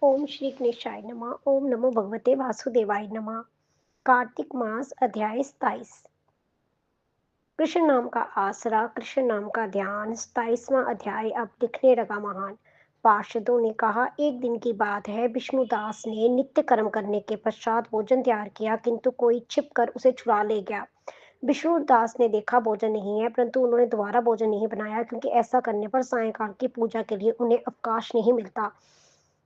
ओम श्री गणेशाय नमः। ओम नमो भगवते वासुदेवाय नमः। कार्तिक मास अध्याय 27। कृष्ण नाम का आसरा, कृष्ण नाम का ध्यान। 27वां अध्याय अब दिखने लगा महान। पार्षदों ने कहा, एक दिन की बात है, विष्णुदास ने नित्य कर्म करने के पश्चात भोजन तैयार किया, किंतु कोई छिप कर उसे चुरा ले गया। विष्णुदास ने देखा भोजन नहीं है, परंतु उन्होंने दोबारा भोजन नहीं बनाया, क्योंकि ऐसा करने पर सायंकाल की पूजा के लिए उन्हें अवकाश नहीं मिलता।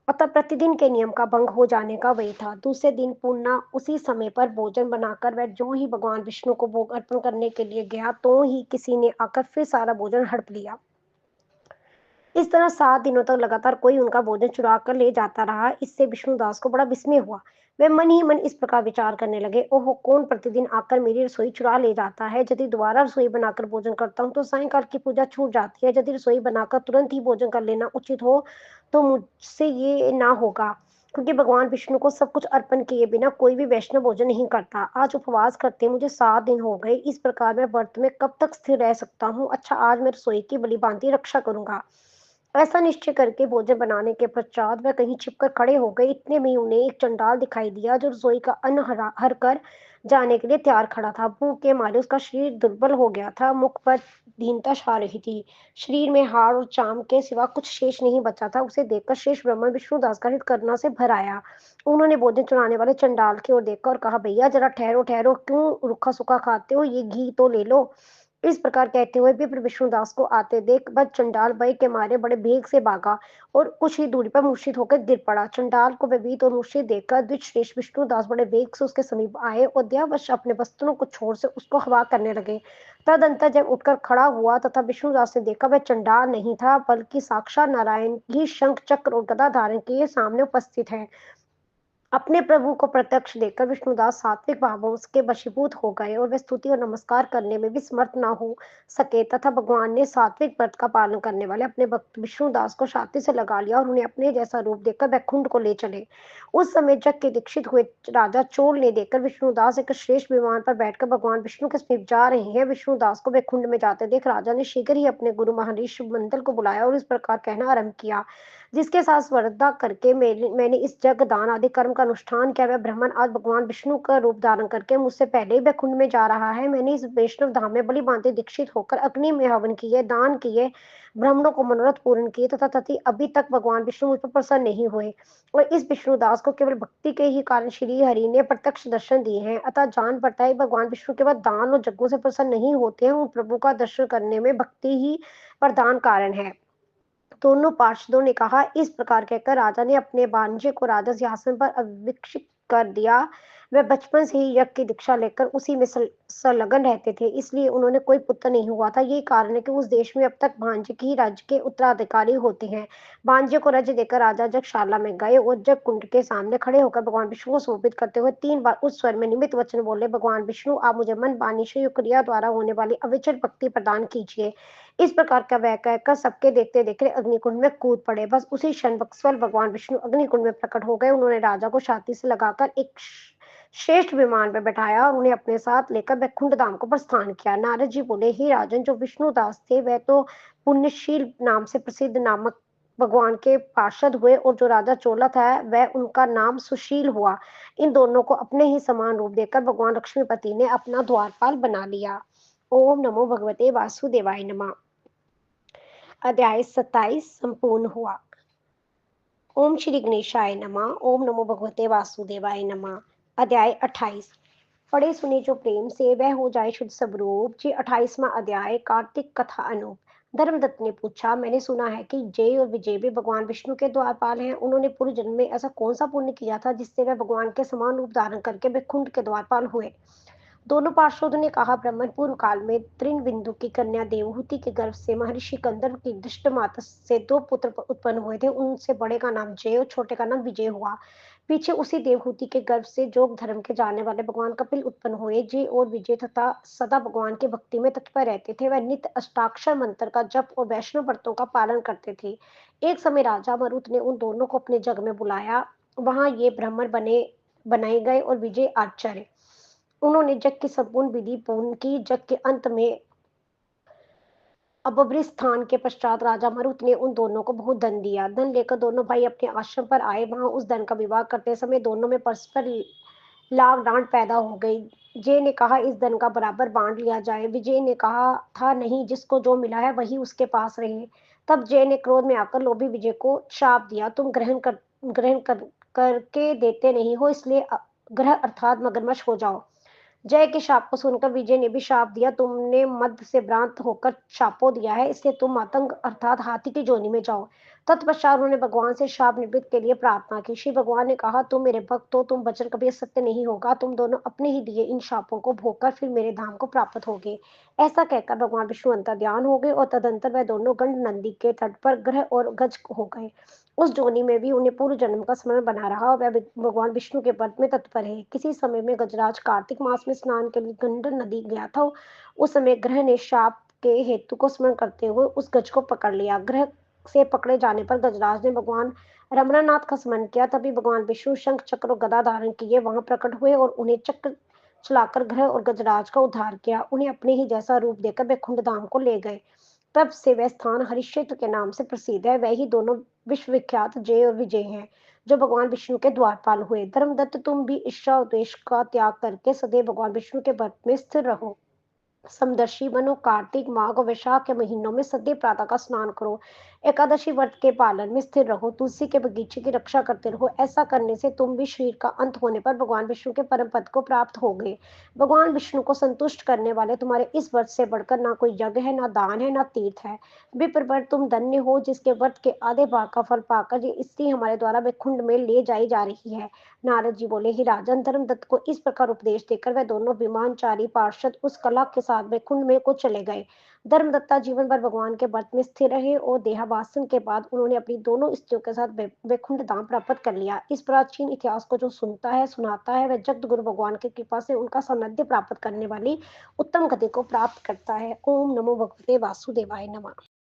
अतः प्रतिदिन के नियम का भंग हो जाने का वही था। दूसरे दिन पुनः उसी समय पर भोजन बनाकर वह जो ही भगवान विष्णु को भोग अर्पण करने के लिए गया, तो ही किसी ने आकर फिर सारा भोजन हड़प लिया। इस तरह 7 दिनों तक लगातार कोई उनका भोजन चुरा कर ले जाता रहा। इससे विष्णुदास को बड़ा विस्मय हुआ। वे मन ही मन इस प्रकार विचार करने लगे, ओहो, कौन प्रतिदिन आकर मेरी रसोई चुरा ले जाता है। यदि दोबारा रसोई बनाकर भोजन करता हूँ तो सायंकाल की पूजा छूट जाती है। यदि रसोई बनाकर तुरंत ही भोजन कर लेना उचित हो तो मुझसे ये ना होगा, क्योंकि भगवान विष्णु को सब कुछ अर्पण किए बिना कोई भी वैष्णव भोजन नहीं करता। आज उपवास करते मुझे 7 दिन हो गए। इस प्रकार मैं व्रत में कब तक स्थिर रह सकता हूँ। अच्छा, आज मैं रसोई की भली भांति रक्षा करूंगा। ऐसा निश्चय करके भोजन बनाने के पश्चात वह कहीं छिपकर खड़े हो गए। इतने में उन्हें एक चंडाल दिखाई दिया, जो रसोई का अन्न हर कर जाने के लिए तैयार खड़ा था। भूख के मारे उसका शरीर दुर्बल हो गया था, मुख पर दीनता छा रही थी। शरीर में हाड़ और चाम के सिवा कुछ शेष नहीं बचा था। उसे देखकर शेष ब्राह्मण विष्णुदास का हृदय करुणा से भर आया। उन्होंने भोजन चुराने वाले चंडाल की ओर देखकर और कहा, भैया जरा ठहरो ठहरो, क्यों रूखा सूखा खाते हो, ये घी तो ले लो। इस प्रकार कहते हुए विप्र विष्णुदास को आते देख वह चंडाल भय के मारे बड़े वेग से भागा और कुछ ही दूरी पर मूर्छित होकर गिर पड़ा। चंडाल को भयभीत और मूर्छित देखकर द्विजश्रेष्ठ विष्णुदास बड़े वेग से उसके समीप आए और दयावश अपने वस्त्रों को छोड़ से उसको हवा करने लगे। तदंतर जब उठकर खड़ा हुआ तथा विष्णुदास ने देखा, वह चंडाल नहीं था, बल्कि साक्षात नारायण ही शंख चक्र और गदा धारण किए सामने उपस्थित है। अपने प्रभु को प्रत्यक्ष देखकर विष्णुदास सात्विक भावों के वशीभूत हो गए और वे स्तुति और नमस्कार करने में भी समर्थ न हो सके, तथा भगवान ने सात्विक व्रत का पालन करने वाले अपने भक्त विष्णुदास को छाती से लगा लिया और उन्हें अपने जैसा रूप देकर वैकुंठ को ले चले। उस समय जग के दीक्षित हुए राजा चोल ने देखकर विष्णुदास एक श्रेष्ठ विमान पर बैठकर भगवान विष्णु के समीप जा रहे हैं। विष्णुदास को वैकुंठ में जाते देख राजा ने शीघ्र ही अपने गुरु महर्षि मंदल को बुलाया और इस प्रकार कहना आरंभ किया, जिसके साथ स्पर्धा करके मैंने इस जग दान आदि कर्म का अनुष्ठान किया, वह ब्राह्मण आज भगवान विष्णु का रूप धारण करके मुझसे पहले ही वैकुंठ में जा रहा है। मैंने इस वैष्णव धाम में बलि भांति दीक्षित होकर अग्नि में हवन किए, दान किए, ब्राह्मणों को मनोरथ पूर्ण किए, तथा तथी अभी तक भगवान विष्णु मुझ पर प्रसन्न नहीं हुए। और इस विष्णुदास को केवल भक्ति के ही कारण श्री हरि ने प्रत्यक्ष दर्शन दिए हैं। अतः जान पड़ता है भगवान विष्णु केवल दान और यज्ञों से प्रसन्न नहीं होते हैं, उन प्रभु का दर्शन करने में भक्ति ही प्रधान कारण है। दोनों पार्षदों ने कहा। इस प्रकार कहकर राजा ने अपने भांजे को राजा सिंहासन पर अभिषिक्त कर दिया। वे बचपन से ही यज्ञ की दीक्षा लेकर उसी में संलग्न रहते थे, इसलिए उन्होंने कोई पुत्र नहीं हुआ था। यही कारण है कि उस देश में अब तक भांजे की राज्य के उत्तराधिकारी होते हैं। भांजे को राज्य देकर राजा जगशाला में गए और जग कुंड के सामने खड़े होकर भगवान विष्णु को शोभित करते हुए 3 बार उस स्वर में निमित्त वचन बोले, भगवान विष्णु, आप मुझे मन वाणी से क्रिया द्वारा होने वाली अविचल भक्ति प्रदान कीजिए। इस प्रकार का वह कहकर सबके देखते देखते अग्निकुंड में कूद पड़े। बस उसी क्षण बक्सवल भगवान विष्णु अग्निकुंड में प्रकट हो गए। उन्होंने राजा को छाती से लगाकर एक श्रेष्ठ विमान पर बैठाया और उन्हें अपने साथ लेकर वैकुंठ धाम को प्रस्थान किया। नारद जी बोले, हे राजन, जो विष्णुदास थे वह तो पुण्यशील नाम से प्रसिद्ध नामक भगवान के पार्षद हुए, और जो राजा चोला था वह उनका नाम सुशील हुआ। इन दोनों को अपने ही समान रूप देकर भगवान लक्ष्मीपति ने अपना द्वारपाल बना लिया। ओम नमो भगवते वासुदेवाय नमः। अध्याय 27 संपूर्ण हुआ। ओम श्री गणेशाय नमः। ओम नमो भगवते वासुदेवाय नमः। अध्याय 28। पढ़े सुने जो प्रेम से वह हो जाए शुद्ध स्वरूप। जी 28वां अध्याय। कार्तिक कथा अनूप। धर्मदत्त ने पूछा, मैंने सुना है कि जय और विजय भी भगवान विष्णु के द्वारपाल हैं। उन्होंने पूर्व जन्म में ऐसा कौन सा पुण्य किया था जिससे वह भगवान के समान रूप धारण करके वैकुंठ के द्वारपाल हुए। दोनों पार्षदों ने कहा, ब्राह्मण पूर्व काल में त्रिनबिंदु की कन्या देवहूति के गर्भ से महर्षि कंदर्प की दुष्ट माता से 2 पुत्र उत्पन्न हुए थे। उनसे बड़े का नाम जय और छोटे का नाम विजय हुआ। पीछे उसी देवहूति के गर्भ से जोग धर्म के जानने वाले भगवान कपिल उत्पन्न हुए। जय और विजय तथा सदा भगवान की भक्ति में तत्पर रहते थे। वह नित्य अष्टाक्षर मंत्र का जप और वैष्णव व्रतों का पालन करते थे। एक समय राजा मरुत ने उन दोनों को अपने जग में बुलाया। वहां ये ब्राह्मण बनाए गए और विजय आचार्य। उन्होंने जग की संपूर्ण विधि पूर्ण की। जग के अंत में अब स्थान के पश्चात राजा मरुत ने उन दोनों को बहुत धन दिया। धन लेकर दोनों भाई अपने आश्रम पर आए। वहां उस धन का विवाह करते समय दोनों में परस्पर लाग डांट पैदा हो गई। जय ने कहा इस धन का बराबर बांट लिया जाए। विजय ने कहा था नहीं, जिसको जो मिला है वही उसके पास रहे। तब जय ने क्रोध में आकर लोभी विजय को श्राप दिया, तुम ग्रहण करके देते नहीं हो, इसलिए ग्रह अर्थात मगरमच्छ हो जाओ। जय के शाप को सुनकर विजय ने भी शाप दिया, तुमने मद से भ्रांत होकर शापो दिया है, इसलिए तुम मातंग अर्थात हाथी की जोनी में जाओ। तत्पश्चात उन्होंने भगवान से शाप निवृत्त के लिए प्रार्थना की। श्री भगवान ने कहा तुम मेरे भक्त हो, तुम वचन कभी असत्य नहीं होगा, तुम दोनों अपने ही दिए इन शापों को भोगकर फिर मेरे धाम को प्राप्त होगे। ऐसा कहकर भगवान विष्णु अंतर्ध्यान हो गए और तदंतर वह दोनों गंड नंदी के तट पर ग्रह और गज हो गए। उस जोनी में भी उन्हें पूर्व जन्म का स्मरण बना रहा और वह भगवान विष्णु के व्रत में तत्पर है। किसी समय में गजराज कार्तिक मास में स्नान के लिए गंडक नदी गया था। उस समय ग्रह ने शाप के हेतु को स्मरण करते हुए उस गज को पकड़ लिया। ग्रह से पकड़े जाने पर गजराज ने भगवान रमनानाथ का स्मरण किया। तभी भगवान विष्णु शंख चक्र और गदा धारण किए वहां प्रकट हुए और उन्हें चक्र चलाकर ग्रह और गजराज का उद्धार किया। उन्हें अपने ही जैसा रूप देकर वे कुंड धाम को ले गए। तब से वह स्थान हरिक्षेत्र के नाम से प्रसिद्ध है। वही दोनों विश्वविख्यात जय और विजय हैं, जो भगवान विष्णु के द्वारपाल हुए। धर्मदत्त तुम भी ईर्ष्या और द्वेष का त्याग करके सदैव भगवान विष्णु के व्रत में स्थिर रहो। समदर्शी बनो। कार्तिक माघ और वैशाख के महीनों में सदैव प्रातः का स्नान करो। एकादशी व्रत के पालन में स्थिर रहो। तुलसी के बगीचे की रक्षा करते रहो। ऐसा करने से तुम भी शरीर का अंत होने पर भगवान विष्णु के परम पद को प्राप्त होगे। भगवान विष्णु को संतुष्ट करने वाले तुम्हारे इस व्रत से बढ़कर ना कोई यज्ञ है, ना दान है, ना तीर्थ है। विप्रवर तुम धन्य हो, जिसके व्रत के आधे भाग का फल पाकर ये स्त्री हमारे द्वारा वैकुंठ में ले जाई जा रही है। नारद जी बोले, ही राजन, धर्मदत्त को इस प्रकार उपदेश देकर वह दोनों विमानचारी पार्षद उस कला के साथ वैकुंठ में को चले गए। धर्मदत्ता जीवन भर भगवान के व्रत में स्थिर रहे और देहावासन के बाद उन्होंने अपनी दोनों स्त्रियों के साथ वैकुंठ धाम प्राप्त कर लिया। इस प्राचीन इतिहास को जो सुनता है, सुनाता है, वह जगत गुरु भगवान की कृपा से उनका सानिध्य प्राप्त करने वाली उत्तम गति को प्राप्त करता है। ओम नमो भगवते वासुदेवाय नमः।